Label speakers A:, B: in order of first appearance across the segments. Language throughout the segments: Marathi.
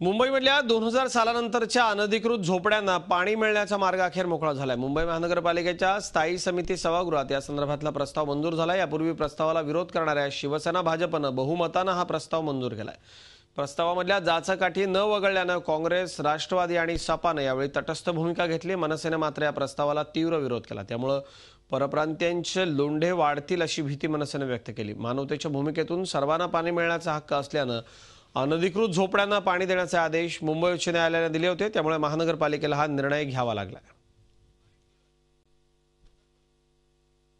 A: मुंबईमधल्या 2000 सालानंतरच्या अनधिकृत झोपड्यांना पाणी मिळण्याचा मार्ग अखेर मोकळा झालाय। मुंबई महानगरपालिकेच्या स्थायी समिती सभागृहात या संदर्भातला प्रस्ताव मंजूर झाला। यापूर्वी प्रस्तावाला विरोध करणाऱ्या शिवसेना भाजपनं बहुमतानं हा प्रस्ताव मंजूर केलाय। प्रस्तावामधल्या जाचकाठी न वगळल्यानं काँग्रेस, राष्ट्रवादी आणि सपानं यावेळी तटस्थ भूमिका घेतली। मनसेने मात्र या प्रस्तावाला तीव्र विरोध केला। त्यामुळे परप्रांतीयांचे लोंढे वाढतील अशी भीती मनसेने व्यक्त केली। मानवतेच्या भूमिकेतून सर्वांना पाणी मिळण्याचा हक्क असल्यानं अनधिकृत झोपड्यांना पाणी देण्याचे आदेश मुंबई उच्च न्यायालयाने दिले होते। त्यामुळे महानगरपालिकेला हा निर्णय घ्यावा लागला।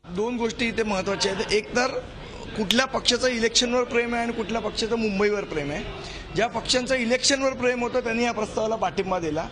B: दोन गोष्टी इथे महत्त्वाच्या आहेत। एक तर कुठल्या पक्षाचं इलेक्शनवर प्रेम आहे आणि कुठल्या पक्षाचं मुंबईवर प्रेम आहे। ज्या पक्षांचं इलेक्शनवर प्रेम होतं त्यांनी या प्रस्तावाला पाठिंबा दिला।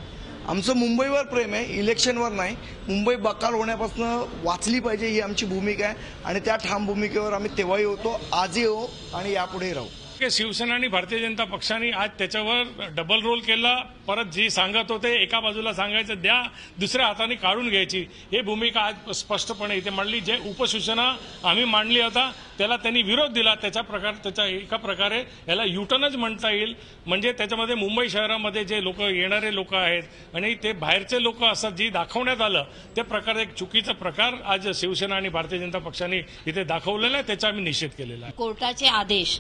B: आमचं मुंबईवर प्रेम आहे, इलेक्शनवर नाही। मुंबई बकाल होण्यापासून वाचली पाहिजे ही आमची भूमिका आहे आणि त्या ठाम भूमिकेवर आम्ही तेव्हाही होतो, आजही हो आणि यापुढेही राहू।
C: शिवसेना आणि भारतीय जनता पक्षाने आज त्याच्यावर डबल रोल केला। परत जी सांगत होते एका बाजूला सांगायचं द्या, दुसऱ्या हाताने काढून घ्यायची, हे भूमिका आज स्पष्टपणे इथे मांडली। जे उपसूचना आम्ही मांडली होता त्याला त्यांनी विरोध दिला। त्याच्या एका प्रकारे याला युटर्नच म्हणता येईल। म्हणजे त्याच्यामध्ये मुंबई शहरामध्ये जे लोक येणारे लोक आहेत आणि ते बाहेरचे लोक असतात जी दाखवण्यात आलं त्या प्रकारे एक चुकीचा प्रकार आज शिवसेना आणि भारतीय जनता पक्षाने इथे दाखवलेला आहे। त्याचा आम्ही निषेध केलेला आहे।
D: कोर्टाचे आदेश,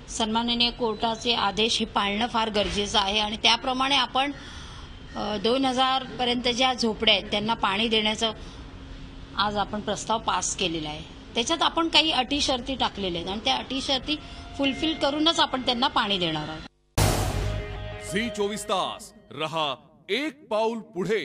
D: सन्माननीय कोर्टाचे आदेश हे पाळणं फार गरजेचं आहे आणि त्याप्रमाणे आपण 2000 पर्यंत ज्या झोपड्या आहेत त्यांना पाणी देण्याचं आज आपण प्रस्ताव पास केलेला आहे। त्याच्यात आपण काही अटी शर्ती टाकलेल्या आहेत आणि त्या अटी शर्ती फुलफिल करूनच आपण त्यांना पाणी देणार आहोत।
E: झी 24 तास रहा एक पाऊल पुढे।